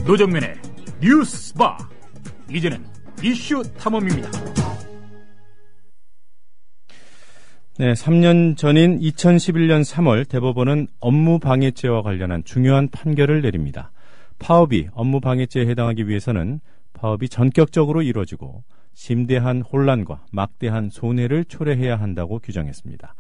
노정면의 뉴스바. 이제는 이슈 탐험입니다. 네, 3년 전인 2011년 3월 대법원은 업무방해죄와 관련한 중요한 판결을 내립니다. 파업이 업무방해죄에 해당하기 위해서는 파업이 전격적으로 이루어지고 심대한 혼란과 막대한 손해를 초래해야 한다고 규정했습니다.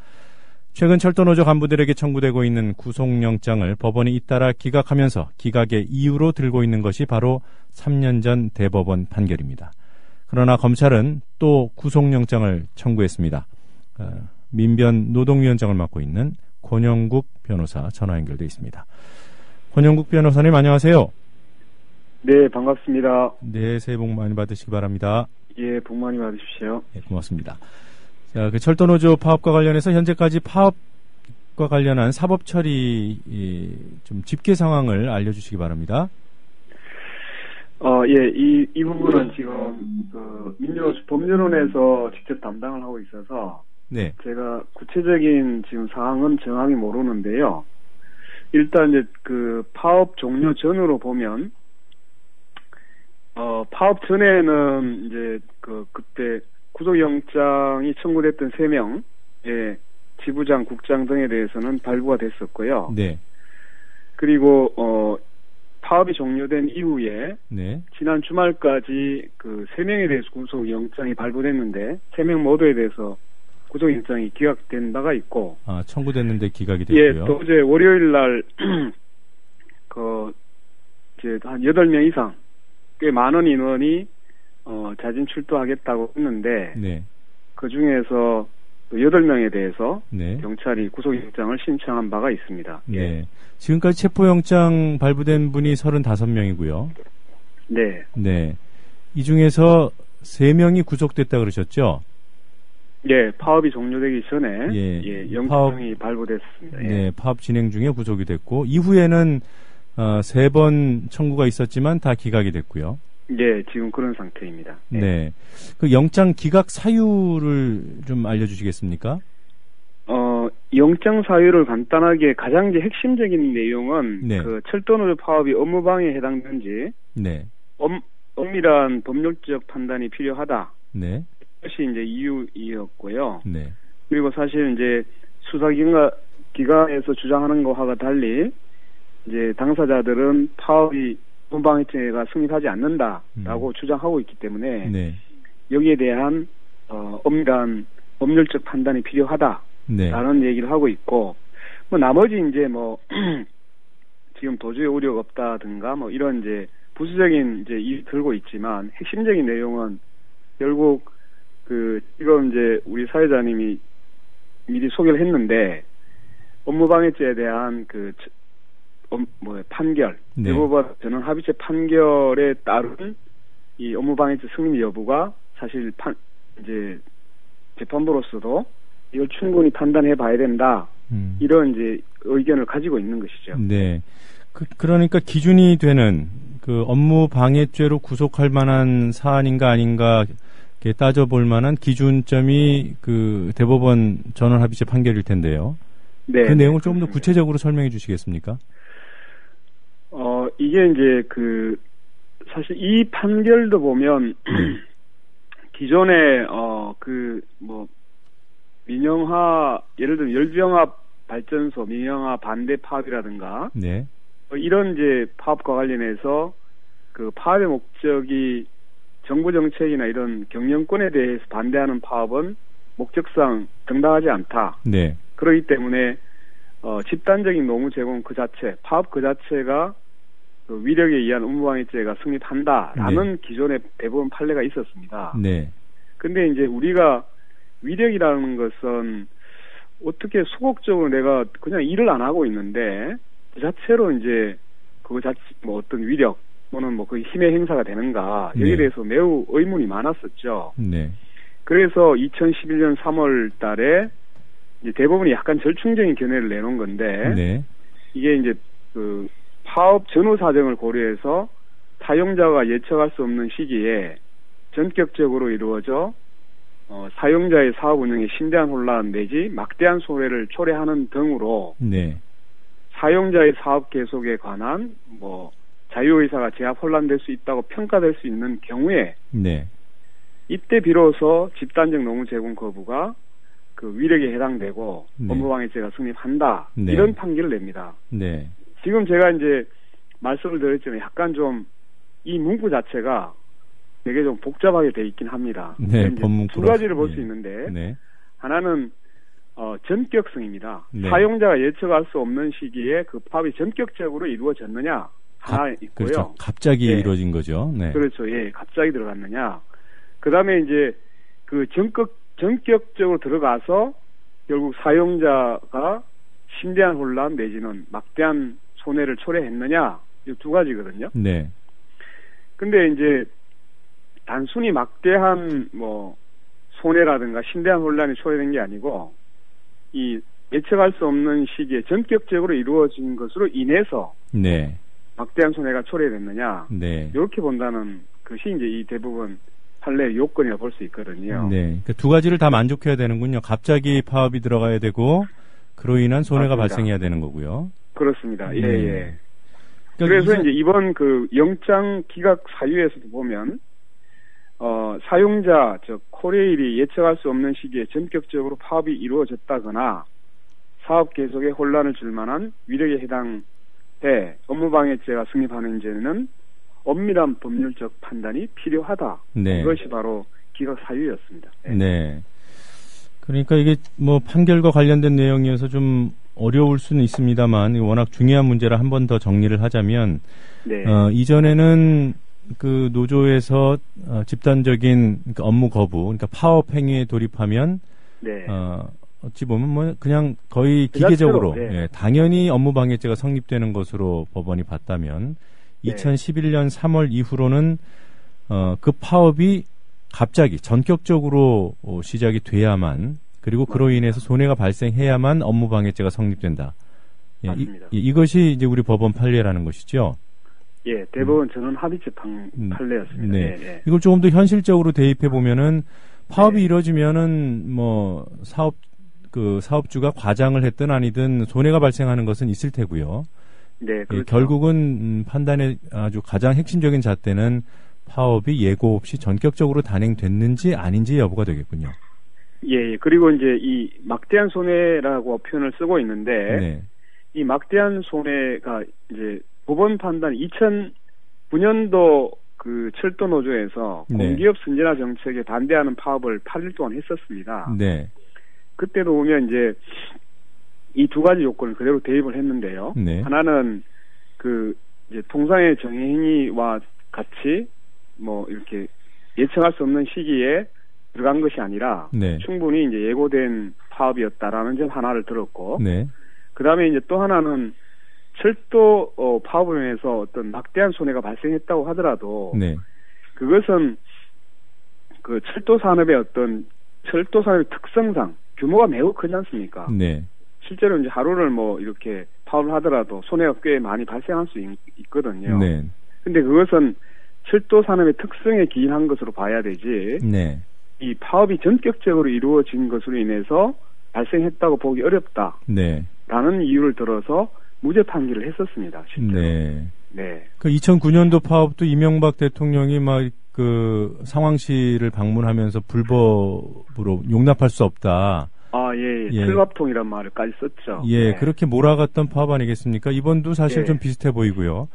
최근 철도노조 간부들에게 청구되고 있는 구속영장을 법원이 잇따라 기각하면서 기각의 이유로 들고 있는 것이 바로 3년 전 대법원 판결입니다. 그러나 검찰은 또 구속영장을 청구했습니다. 민변 노동위원장을 맡고 있는 권영국 변호사 전화 연결돼 있습니다. 권영국 변호사님, 안녕하세요. 네, 반갑습니다. 네, 새해 복 많이 받으시기 바랍니다. 예, 복 많이 받으십시오. 네, 고맙습니다. 자, 그 철도노조 파업과 관련해서 현재까지 파업과 관련한 사법 처리 좀 집계 상황을 알려주시기 바랍니다. 예, 이 부분은 지금 법률원에서 직접 담당을 하고 있어서 네. 제가 구체적인 지금 상황은 정확히 모르는데요. 일단 이제 그 파업 종료 전으로 보면 파업 전에는 이제 그때 구속영장이 청구됐던 3명의 지부장, 국장 등에 대해서는 발부가 됐었고요. 네. 그리고 파업이 종료된 이후에 네. 지난 주말까지 그 3명에 대해서 구속영장이 발부됐는데 3명 모두에 대해서 구속영장이 기각된 바가 있고. 아, 청구됐는데 기각이 됐고요. 예, 또 이제 월요일 날 이제 한 8명 이상 꽤 많은 인원이 자진 출두하겠다고 했는데, 네. 그 중에서 8명에 대해서 네. 경찰이 구속영장을 신청한 바가 있습니다. 네. 예. 지금까지 체포영장 발부된 분이 35명이고요. 네. 네. 이 중에서 3명이 구속됐다 그러셨죠? 예, 파업이 종료되기 전에 예, 영장이 발부됐습니다. 예. 네, 파업 진행 중에 구속이 됐고 이후에는 3번 청구가 있었지만 다 기각이 됐고요. 예, 지금 그런 상태입니다. 예. 네, 그 영장 기각 사유를 좀 알려주시겠습니까? 영장 사유를 간단하게 가장 이제 핵심적인 내용은 네. 그 철도노조 파업이 업무방해에 해당되는지 네. 엄밀한 법률적 판단이 필요하다. 네. 것이 이제 이유였고요. 네. 그리고 사실 이제 수사기관에서 주장하는 것과 달리 이제 당사자들은 파업이 업무방해죄가 성립하지 않는다라고 주장하고 있기 때문에 네. 여기에 대한 엄밀한 법률적 판단이 필요하다라는 네. 얘기를 하고 있고, 뭐 나머지 이제 뭐 지금 도저히 우려가 없다든가 뭐 이런 이제 부수적인 이제 들고 있지만 핵심적인 내용은 결국 지금 이제 우리 사회자님이 미리 소개를 했는데 업무방해죄에 대한 판결, 네. 대법원 전원 합의체 판결에 따른 이 업무방해죄 승인 여부가 사실 이제 재판부로서도 이걸 충분히 판단해 봐야 된다. 이런 이제 의견을 가지고 있는 것이죠. 네. 그러니까 기준이 되는 그 업무방해죄로 구속할 만한 사안인가 아닌가 따져볼 만한 기준점이 그 대법원 전원합의체 판결일 텐데요. 네. 그 내용을 조금 더 구체적으로 설명해 주시겠습니까? 이게 이제 사실 이 판결도 보면 기존에 민영화, 예를 들면 열병합 발전소 민영화 반대 파업이라든가 네. 이런 이제 파업과 관련해서 그 파업의 목적이 정부 정책이나 이런 경영권에 대해서 반대하는 파업은 목적상 정당하지 않다. 네. 그렇기 때문에 집단적인 노무 제공 그 자체, 파업 그 자체가 그 위력에 의한 업무방해죄가 성립한다라는 네. 기존의 대법원 판례가 있었습니다. 네. 근데 이제 우리가 위력이라는 것은 어떻게 소극적으로 내가 그냥 일을 안 하고 있는데 그 자체로 이제 어떤 위력 또는 그 힘의 행사가 되는가 여기에 네. 대해서 매우 의문이 많았었죠. 네. 그래서 2011년 3월 달에 이제 대법원이 약간 절충적인 견해를 내놓은 건데 네. 이게 이제 파업 전후 사정을 고려해서 사용자가 예측할 수 없는 시기에 전격적으로 이루어져 사용자의 사업 운영에 심대한 혼란 내지 막대한 손해를 초래하는 등으로 네. 사용자의 사업 계속에 관한 자유의사가 제압 혼란될 수 있다고 평가될 수 있는 경우에 네. 이때 비로소 집단적 노무 제공 거부가 그 위력에 해당되고 네. 업무방해죄가 성립한다. 네. 이런 판결을 냅니다. 네. 지금 제가 이제 말씀을 드렸지만 약간 좀 이 문구 자체가 되게 좀 복잡하게 돼 있긴 합니다. 네, 이제 법문구라서. 두 가지를 볼 수 예. 있는데 네. 하나는 전격성입니다. 네. 사용자가 예측할 수 없는 시기에 그 파업이 전격적으로 이루어졌느냐 하나 있고요. 그렇죠. 갑자기 예. 이루어진 거죠. 네. 그렇죠. 예, 갑자기 들어갔느냐. 그 다음에 이제 그 전격적으로 들어가서 결국 사용자가 심대한 혼란 내지는 막대한 손해를 초래했느냐. 이 두 가지거든요. 네. 근데 이제 단순히 막대한 뭐 손해라든가 심대한 혼란이 초래된 게 아니고 이 예측할 수 없는 시기에 전격적으로 이루어진 것으로 인해서 네. 막대한 손해가 초래됐느냐. 네. 이렇게 본다는 것이 이제 이 대부분 판례의 요건이라 볼 수 있거든요. 네. 그러니까 두 가지를 다 만족해야 되는군요. 갑자기 파업이 들어가야 되고 그로 인한 손해가 맞습니다. 발생해야 되는 거고요. 그렇습니다. 예, 네. 예. 그러니까 그래서 이제 이번 그 영장 기각 사유에서도 보면 사용자 즉 코레일이 예측할 수 없는 시기에 전격적으로 파업이 이루어졌다거나 사업 계속에 혼란을 줄 만한 위력에 해당해 업무방해죄가 성립하는 죄는 엄밀한 법률적 판단이 필요하다. 네. 이것이 바로 기각 사유였습니다. 네. 네. 그러니까 이게 뭐 판결과 관련된 내용이어서 좀 어려울 수는 있습니다만 워낙 중요한 문제라 한 번 더 정리를 하자면 네. 이전에는 그 노조에서 집단적인 그러니까 업무 거부, 그러니까 파업 행위에 돌입하면 네. 어찌 보면 뭐 그냥 거의 그 기계적으로 자체로, 네. 예, 당연히 업무방해죄가 성립되는 것으로 법원이 봤다면 네. 2011년 3월 이후로는 그 파업이 갑자기 전격적으로 시작이 돼야만 그리고 그로 인해서 손해가 발생해야만 업무방해죄가 성립된다. 예, 맞습니다. 이것이 이제 우리 법원 판례라는 것이죠. 예, 대법원 전원 합의체 판례였습니다. 네. 예, 예. 이걸 조금 더 현실적으로 대입해 보면은 파업이 네. 이루어지면은 뭐 사업주가 과장을 했든 아니든 손해가 발생하는 것은 있을 테고요. 네, 그렇죠. 예, 결국은 판단의 아주 가장 핵심적인 잣대는 파업이 예고 없이 전격적으로 단행됐는지 아닌지 여부가 되겠군요. 예, 예. 그리고 이제 이 막대한 손해라고 표현을 쓰고 있는데 네. 이 막대한 손해가 이제 법원 판단 2009년도 그 철도 노조에서 네. 공기업 선진화 정책에 반대하는 파업을 8일 동안 했었습니다. 네. 그때도 보면 이제 이 두 가지 요건을 그대로 대입을 했는데요. 네. 하나는 그 이제 통상의 정해행위와 같이 뭐 이렇게 예측할 수 없는 시기에 들어간 것이 아니라 네. 충분히 이제 예고된 파업이었다라는 점 하나를 들었고 네. 그다음에 이제 또 하나는 철도 파업을 인해서 어떤 막대한 손해가 발생했다고 하더라도 네. 그것은 그 철도 산업의 어떤 철도 산업의 특성상 규모가 매우 크지 않습니까? 네. 실제로 이제 하루를 뭐 이렇게 파업을 하더라도 손해가 꽤 많이 발생할 수 있거든요. 네. 근데 그것은 철도 산업의 특성에 기인한 것으로 봐야 되지. 네. 이 파업이 전격적으로 이루어진 것으로 인해서 발생했다고 보기 어렵다. 네. 라는 이유를 들어서 무죄 판결을 했었습니다. 실제로. 네. 네. 그 2009년도 파업도 이명박 대통령이 막 그 상황실을 방문하면서 불법으로 용납할 수 없다. 아, 예, 예. 철밥통이란 말을까지 썼죠. 예, 네. 그렇게 몰아갔던 파업 아니겠습니까? 이번도 사실 예. 좀 비슷해 보이고요.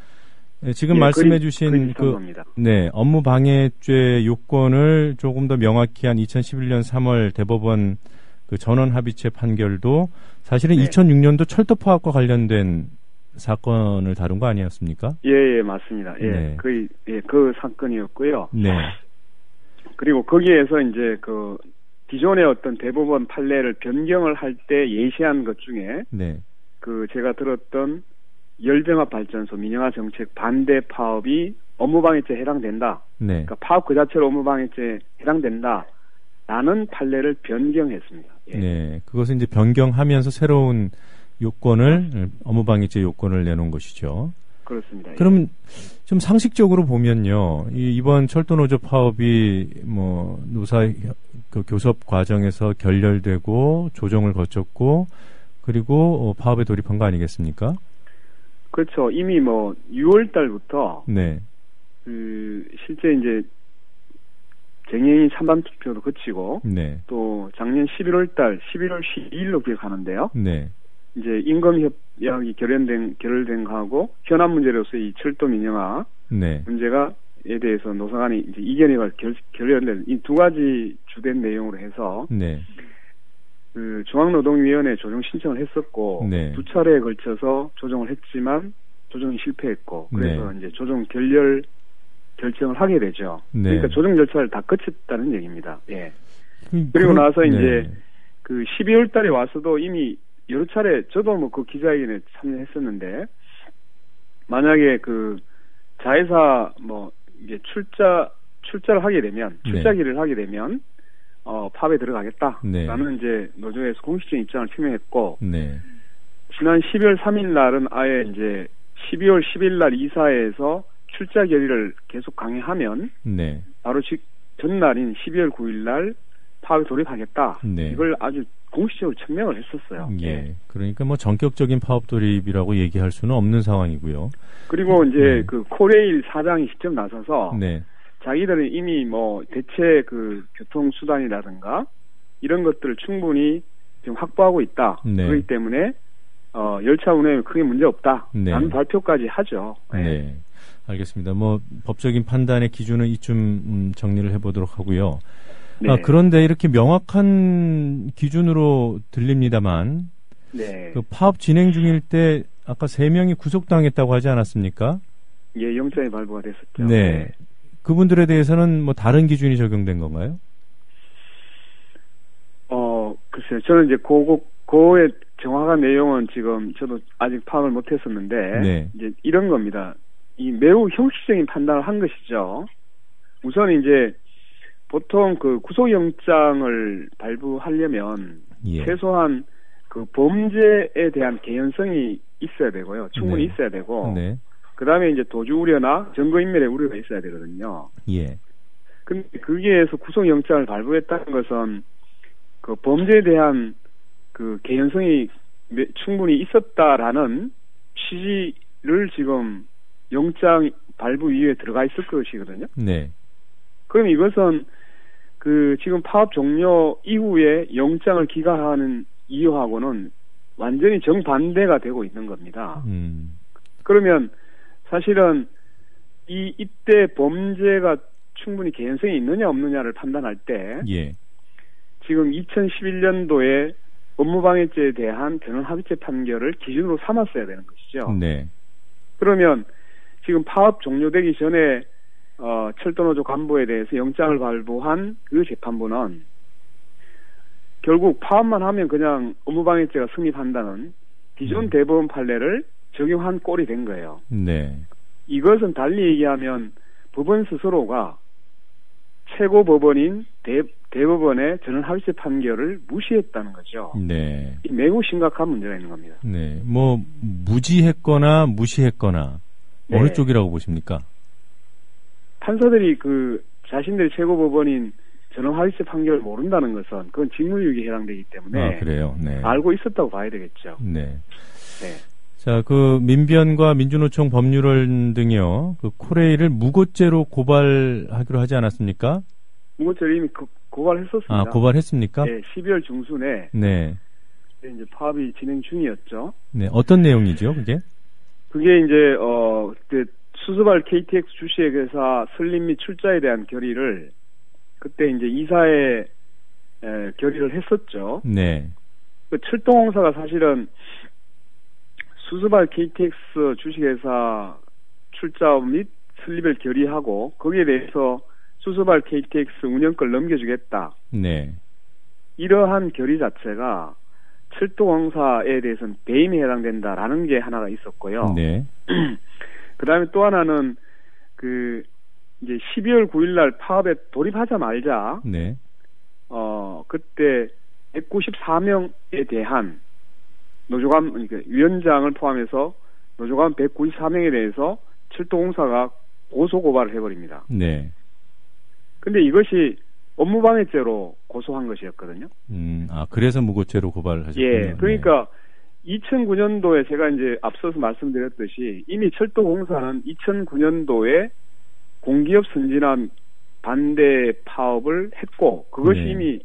예, 지금 예, 말씀해주신 그리 그 겁니다. 네, 업무방해죄 요건을 조금 더 명확히 한 2011년 3월 대법원 그 전원 합의체 판결도 사실은 네. 2006년도 철도 파업과 관련된 사건을 다룬 거 아니었습니까? 예, 예, 맞습니다. 예, 네. 그 사건이었고요. 네, 그리고 거기에서 이제 그 기존의 어떤 대법원 판례를 변경을 할 때 예시한 것 중에 네, 그 제가 들었던 열병합 발전소 민영화 정책 반대 파업이 업무방해죄에 해당된다. 네, 그러니까 파업 그 자체로 업무방해죄에 해당된다. 라는 판례를 변경했습니다. 예. 네. 그것은 이제 변경하면서 새로운 요건을 업무방해죄 요건을 내놓은 것이죠. 그렇습니다. 그럼 좀 상식적으로 보면요, 이번 철도노조 파업이 뭐 노사 그 교섭 과정에서 결렬되고 조정을 거쳤고 그리고 파업에 돌입한 거 아니겠습니까? 그렇죠. 이미 뭐 6월 달부터 네. 실제 이제 쟁행이 찬반 투표도 거치고 네. 또 작년 11월 달 11월 12일로 기억하는데요. 네. 이제 임금협약이 결렬된 거하고 현안 문제로서 이 철도 민영화 네. 문제가에 대해서 노사간이 이제 이견회가 결렬된 이 두 가지 주된 내용으로 해서 네. 중앙노동위원회 조정 신청을 했었고 네. 두 차례에 걸쳐서 조정을 했지만 조정이 실패했고 그래서 네. 이제 조정 결정을 하게 되죠. 네. 그러니까 조정 절차를 다 거쳤다는 얘기입니다. 예. 그리고 그럼, 나서 네. 이제 12월 달에 와서도 이미 여러 차례 저도 뭐 그 기자회견에 참여했었는데 만약에 자회사 뭐 이게 출자를 하게 되면 출자기를 하게 되면 파업에 들어가겠다라는 이제 노조에서 공식적인 입장을 표명했고 네. 지난 12월 3일 날은 아예 이제 12월 10일 날 이사회에서 출자 결의를 계속 강행하면 네. 바로 전날인 12월 9일 날 파업에 돌입하겠다. 네. 이걸 아주 공식적으로 천명을 했었어요. 예. 그러니까 뭐 전격적인 파업 돌입이라고 얘기할 수는 없는 상황이고요. 그리고 이제 코레일 사장이 직접 나서서 네. 자기들은 이미 뭐 대체 교통수단이라든가 이런 것들을 충분히 지금 확보하고 있다. 네. 그렇기 때문에 열차 운행에 크게 문제 없다. 네. 라는 발표까지 하죠. 네. 네. 알겠습니다. 뭐 법적인 판단의 기준은 이쯤 정리를 해보도록 하고요. 네. 그런데 이렇게 명확한 기준으로 들립니다만 네. 파업 진행 중일 때 아까 3명이 구속당했다고 하지 않았습니까? 예, 영장이 발부가 됐었죠. 네. 그분들에 대해서는 뭐 다른 기준이 적용된 건가요? 글쎄요. 저는 이제 그거의 정확한 내용은 지금 저도 아직 파악을 못했었는데 네. 이제 이런 겁니다. 이 매우 형식적인 판단을 한 것이죠. 우선 이제 보통 구속영장을 발부하려면 예. 최소한 범죄에 대한 개연성이 있어야 되고요. 충분히 네. 있어야 되고 네. 그다음에 이제 도주 우려나 증거인멸의 우려가 있어야 되거든요. 예. 근데 거기에서 구속영장을 발부했다는 것은 범죄에 대한 개연성이 충분히 있었다라는 취지를 지금 영장 발부 이유에 들어가 있을 것이거든요. 네. 그럼 이것은 지금 파업 종료 이후에 영장을 기각하는 이유하고는 완전히 정반대가 되고 있는 겁니다. 그러면 사실은 이때 범죄가 충분히 개연성이 있느냐 없느냐를 판단할 때 예. 지금 2011년도에 업무방해죄에 대한 변론합의체 판결을 기준으로 삼았어야 되는 것이죠. 네. 그러면 지금 파업 종료되기 전에 철도노조 간부에 대해서 영장을 발부한 그 재판부는 결국 파업만 하면 그냥 업무방해죄가 성립한다는 기존 대법원 판례를 적용한 꼴이 된 거예요. 네. 이것은 달리 얘기하면 법원 스스로가 최고법원인 대법원의 전원합의체 판결을 무시했다는 거죠. 네. 매우 심각한 문제가 있는 겁니다. 네. 뭐 무지했거나 무시했거나 네. 어느 쪽이라고 보십니까? 판사들이 자신들의 최고법원인 전원합의체 판결을 모른다는 것은 그건 직무유기에 해당되기 때문에 그래요. 네. 알고 있었다고 봐야 되겠죠. 네. 네. 자, 민변과 민주노총 법률원 등이요. 코레일을 무고죄로 고발하기로 하지 않았습니까? 무고죄를 이미 고발했었습니다. 고발했습니까? 네, 12월 중순에 네. 이제 파업이 진행 중이었죠. 네, 어떤 내용이죠, 그게? 그게 이제 그때 수습할 KTX 주식회사 설립 및 출자에 대한 결의를 그때 이제 이사에 결의를 했었죠. 네. 철도공사가 사실은 수습할 KTX 주식회사 출자 및 설립을 결의하고 거기에 대해서 수습할 KTX 운영권을 넘겨주겠다. 네. 이러한 결의 자체가 철도공사에 대해서는 배임에 해당된다라는 게 하나가 있었고요. 네. 그 다음에 또 하나는 이제 12월 9일 날 파업에 돌입하자마자 네. 그때 194명에 대한 노조관, 그러니까 위원장을 포함해서 노조관 194명에 대해서 철도공사가 고소고발을 해버립니다. 네. 근데 이것이 업무방해죄로 고소한 것이었거든요. 그래서 무고죄로 고발을 하셨군요. 예, 그러니까 2009년도에 제가 이제 앞서서 말씀드렸듯이 이미 철도공사는 2009년도에 공기업 선진화 반대 파업을 했고 그것이 네. 이미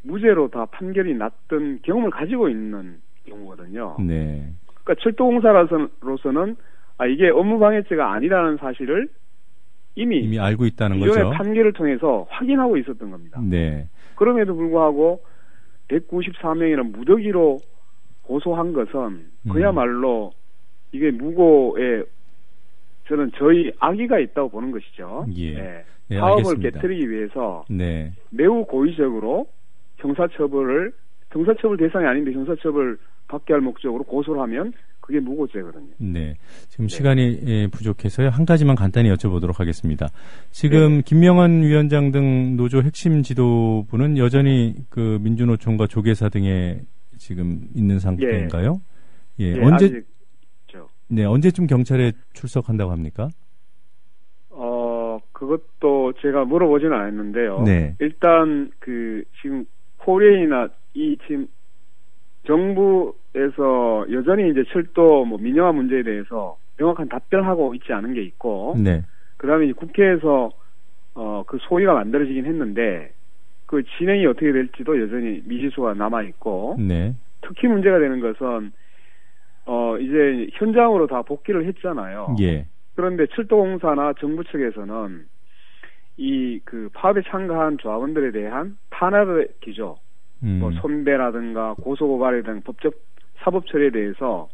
무죄로 다 판결이 났던 경험을 가지고 있는 경우거든요. 네. 그러니까 철도공사로서는 이게 업무방해죄가 아니라는 사실을 이미 알고 있다는 이전의 거죠. 판결을 통해서 확인하고 있었던 겁니다. 네. 그럼에도 불구하고 194명이나 무더기로 고소한 것은 그야말로 이게 무고에 저희 악의가 있다고 보는 것이죠. 예. 네. 네, 파업을 알겠습니다. 깨뜨리기 위해서 네. 매우 고의적으로 형사처벌 대상이 아닌데 형사처벌 받게 할 목적으로 고소를 하면 그게 무고죄거든요. 네. 지금 시간이 부족해서요. 한 가지만 간단히 여쭤보도록 하겠습니다. 지금 김명환 위원장 등 노조 핵심 지도부는 여전히 그 민주노총과 조계사 등에 지금 있는 상태인가요? 예. 언제쯤 경찰에 출석한다고 합니까? 그것도 제가 물어보지는 않았는데요. 네. 일단 지금 코리아나 지금 정부에서 여전히 이제 철도 민영화 문제에 대해서 명확한 답변하고 있지 않은 게 있고, 네. 그다음에 국회에서 그 소위가 만들어지긴 했는데 그 진행이 어떻게 될지도 여전히 미지수가 남아 있고, 네. 특히 문제가 되는 것은 이제 현장으로 다 복귀를 했잖아요. 예. 그런데 철도공사나 정부 측에서는 이 파업에 참가한 조합원들에 대한 탄압의 기조, 손배라든가 고소고발에 대한 법적 사법 처리에 대해서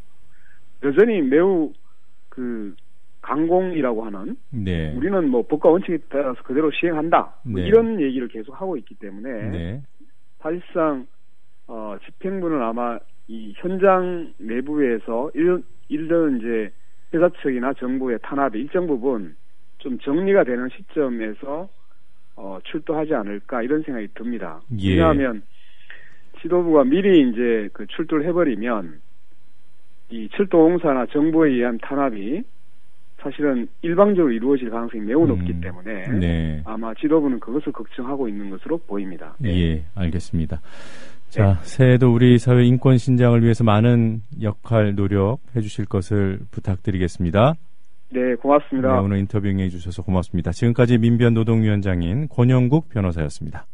여전히 매우 강공이라고 하는, 네. 우리는 법과 원칙에 따라서 그대로 시행한다, 네. 이런 얘기를 계속 하고 있기 때문에 네. 사실상 집행부는 아마 이 현장 내부에서 이런 이제 회사 측이나 정부의 탄압이 일정 부분 좀 정리가 되는 시점에서 출두하지 않을까 이런 생각이 듭니다. 예. 왜냐하면 지도부가 미리 이제 출두를 해버리면 이 철도공사나 정부에 의한 탄압이 사실은 일방적으로 이루어질 가능성이 매우 높기 때문에 네. 아마 지도부는 그것을 걱정하고 있는 것으로 보입니다. 네. 예, 알겠습니다. 자, 새해에도 우리 사회 인권 신장을 위해서 많은 역할 노력해 주실 것을 부탁드리겠습니다. 네, 고맙습니다. 네, 오늘 인터뷰 응해 주셔서 고맙습니다. 지금까지 민변 노동위원장인 권영국 변호사였습니다.